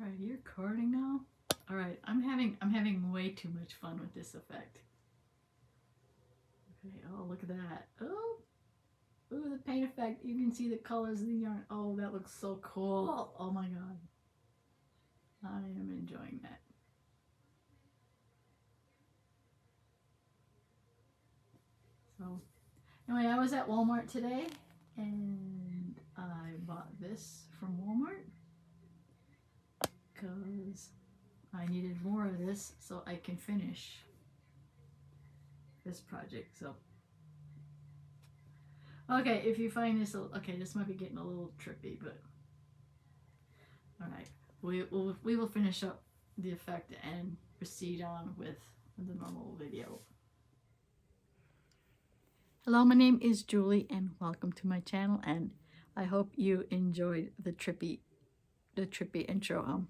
Alright, you're recording now? Alright, I'm having way too much fun with this effect. Okay, oh look at that. Oh! Ooh, the paint effect. You can see the colors of the yarn. Oh, that looks so cool. Oh my god. I am enjoying that. So, anyway, I was at Walmart today and I bought this from Walmart because I needed more of this so I can finish this project. So, okay, if you find this, okay, this might be getting a little trippy, but all right, we will finish up the effect and proceed on with the normal video. Hello, my name is Julie and welcome to my channel, and I hope you enjoyed the trippy intro.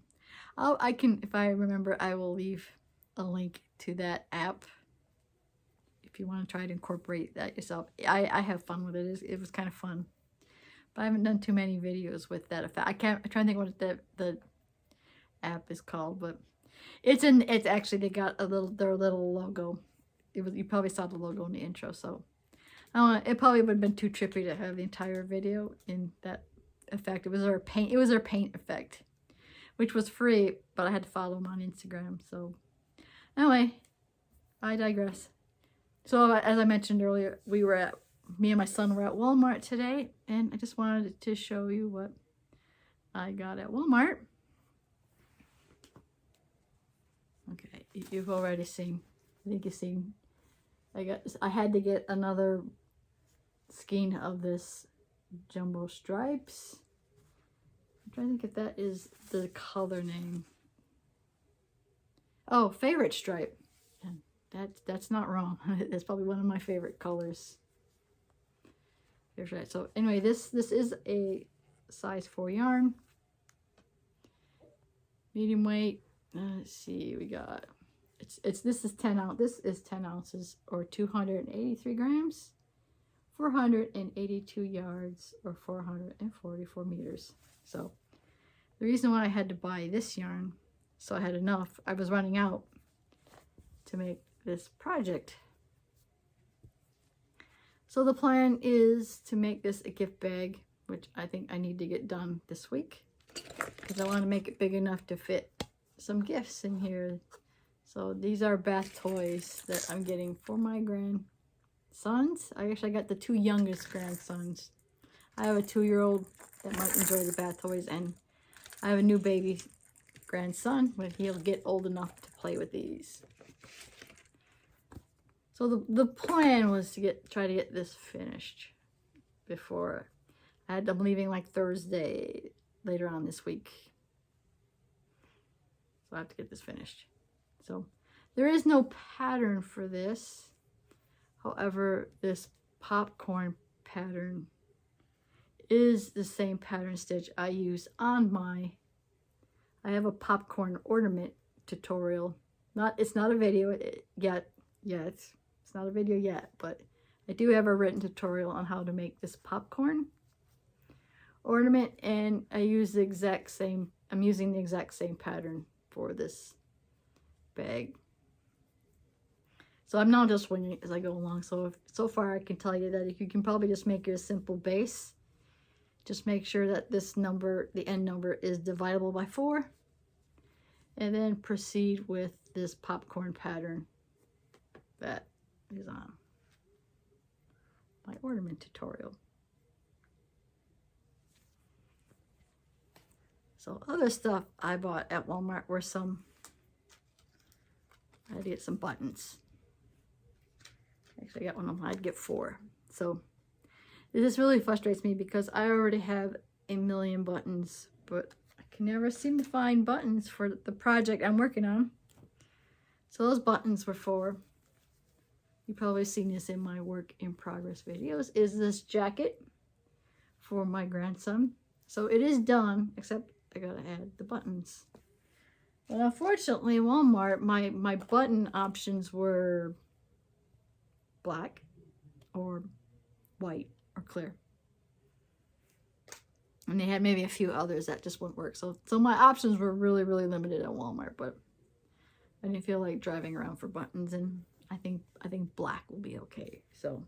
I can, if I remember, I will leave a link to that app if you want to try to incorporate that yourself. I have fun with it. It was kind of fun, but I haven't done too many videos with that effect. I'm trying to think what the app is called, but it's actually, they got their little logo. You probably saw the logo in the intro, so it probably would have been too trippy to have the entire video in that effect. It was their paint effect, which was free, but I had to follow them on Instagram. So anyway, I digress. So as I mentioned earlier, me and my son were at Walmart today, and I just wanted to show you what I got at Walmart. Okay, you've already seen, I think you've seen, I had to get another skein of this jumbo stripes. I'm trying to think if that is the color name. Oh, favorite stripe. That's not wrong. That's probably one of my favorite colors. Here's right. So anyway, this is a size 4 yarn, medium weight. Let's see, we got this is 10 ounce. This is 10 ounces or 283 grams, 482 yards or 444 meters. So the reason why I had to buy this yarn, so I had enough, I was running out to make this project. So the plan is to make this a gift bag, which I think I need to get done this week because I want to make it big enough to fit some gifts in here. So these are bath toys that I'm getting for my grandsons. I got the 2 youngest grandsons. I have a 2-year-old that might enjoy the bath toys, and I have a new baby grandson, but he'll get old enough to play with these. So the plan was to try to get this finished before I'm leaving like Thursday later on this week. So I have to get this finished. So there is no pattern for this. However, this popcorn pattern is the same pattern stitch I use on I have a popcorn ornament tutorial. It's not a video yet. It's not a video yet, but I do have a written tutorial on how to make this popcorn ornament, and I'm using the exact same pattern for this bag. So I'm now just winging it as I go along. So far I can tell you that you can probably just make your simple base. Just make sure that this number, the end number, is divisible by 4, and then proceed with this popcorn pattern that is on my ornament tutorial. So other stuff I bought at Walmart were I had to get some buttons. Actually, I got one of them. I'd get 4. So this really frustrates me because I already have a million buttons, but I can never seem to find buttons for the project I'm working on. So those buttons were for, you've probably seen this in my work in progress videos, is this jacket for my grandson. So it is done, except I gotta add the buttons. But unfortunately, Walmart, my button options were black or white or clear. And they had maybe a few others that just wouldn't work. So my options were really, really limited at Walmart, but I didn't feel like driving around for buttons, and I think black will be okay. So,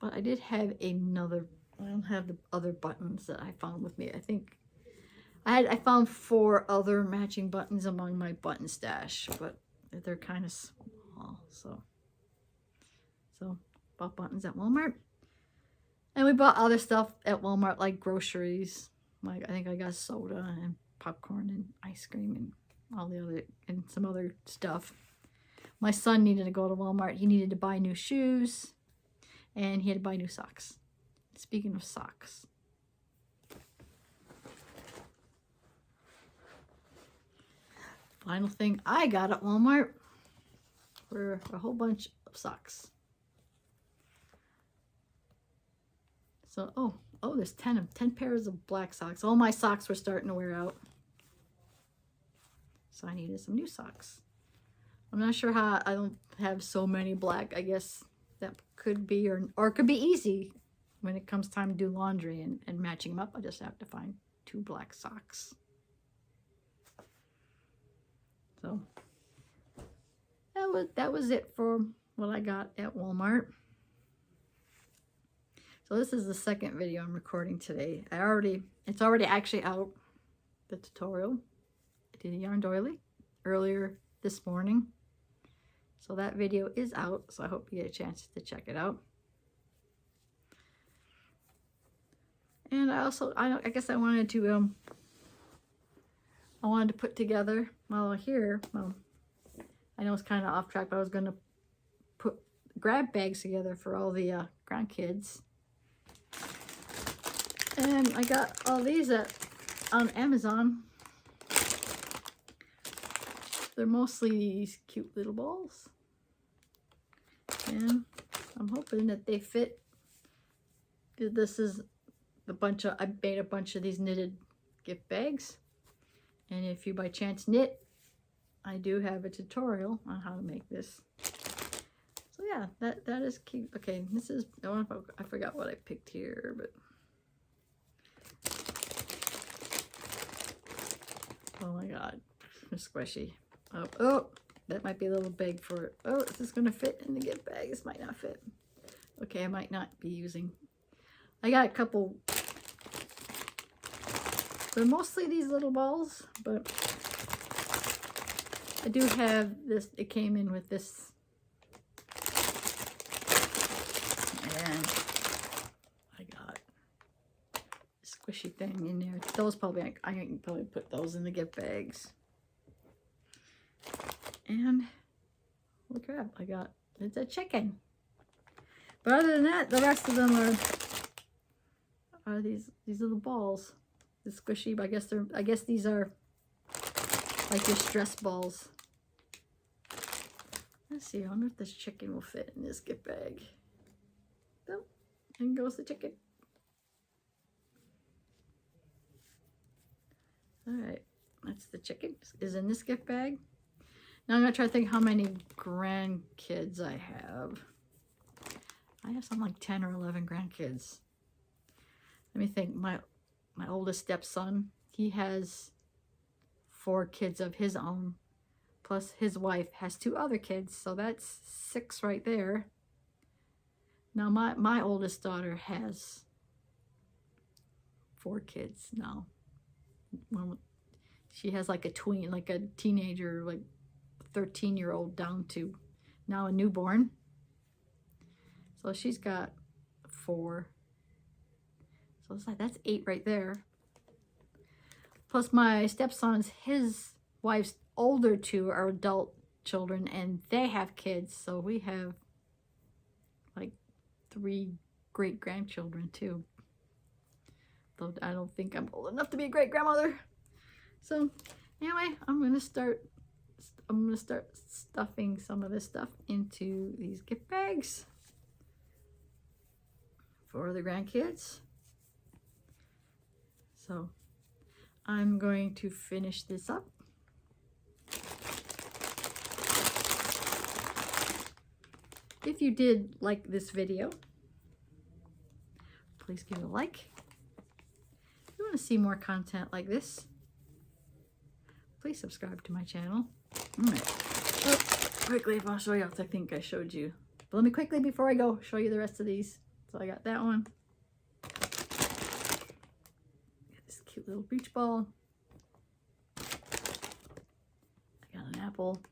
but I did have another, I don't have the other buttons that I found with me. I think I found 4 other matching buttons among my button stash, but they're kind of small. So bought buttons at Walmart. And we bought other stuff at Walmart, like groceries. Like, I think I got soda and popcorn and ice cream and all the other, and some other stuff. My son needed to go to Walmart. He needed to buy new shoes, and he had to buy new socks. Speaking of socks. Final thing I got at Walmart were a whole bunch of socks. So, oh, there's 10 pairs of black socks. All my socks were starting to wear out. So I needed some new socks. I'm not sure how I don't have so many black. I guess that could be, or it could be easy when it comes time to do laundry and matching them up. I just have to find 2 black socks. So that was it for what I got at Walmart. So this is the second video I'm recording today. It's already actually out, the tutorial. I did a yarn doily earlier this morning. So that video is out, so I hope you get a chance to check it out. And I guess I wanted to put together, well, I know it's kind of off track, but I was going to put grab bags together for all the grandkids. And I got all these on Amazon. They're mostly these cute little balls. And I'm hoping that they fit. This is I made a bunch of these knitted gift bags. And if you by chance knit, I do have a tutorial on how to make this. So yeah, that is cute. Okay, this is, I forgot what I picked here, but oh my god, it's squishy. Oh, that might be a little big for it. Oh, is this gonna fit in the gift bag? This might not fit. Okay, I might not be using. I got a couple. They're mostly these little balls, but I do have this. It came in with this, and I got a squishy thing in there. Those probably, I can probably put those in the gift bags. And look crap, it's a chicken. But other than that, the rest of them are these little balls. The squishy, but I guess these are like your stress balls. Let's see, I wonder if this chicken will fit in this gift bag. Nope, and goes the chicken. Alright, that's the chicken, is in this gift bag. Now I'm gonna try to think how many grandkids I have. I have something like 10 or 11 grandkids. Let me think. My oldest stepson, he has 4 kids of his own, plus his wife has 2 other kids, so that's 6 right there. Now my oldest daughter has 4 kids now. Well, she has like a tween, like a teenager, like 13-year-old down to now a newborn. So she's got 4. So it's like, that's 8 right there. Plus my stepson's, his wife's older 2 are adult children and they have kids. So we have like 3 great grandchildren too. Though I don't think I'm old enough to be a great grandmother. So anyway, I'm gonna start stuffing some of this stuff into these gift bags for the grandkids. So I'm going to finish this up. If you did like this video, please give it a like. If you want to see more content like this, please subscribe to my channel. All right. Oh, quickly, if I'll show you, I think I showed you. But let me quickly, before I go, show you the rest of these. So I got that one. Got this cute little beach ball. I got an apple.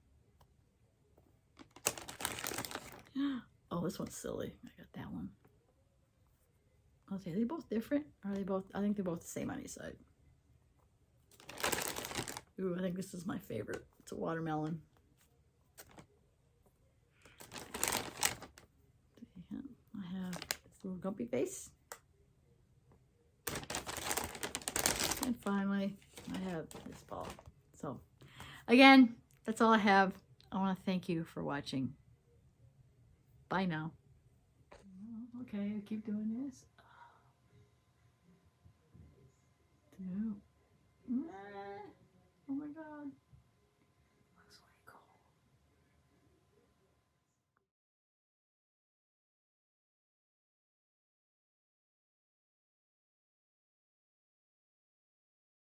Oh, this one's silly. I got that one. Okay, are they both different? Or are they both? I think they're both the same on each side. Ooh, I think this is my favorite. It's a watermelon. I have this little gumpy face. And finally, I have this ball. So, again, that's all I have. I want to thank you for watching. Bye now. Okay, I keep doing this.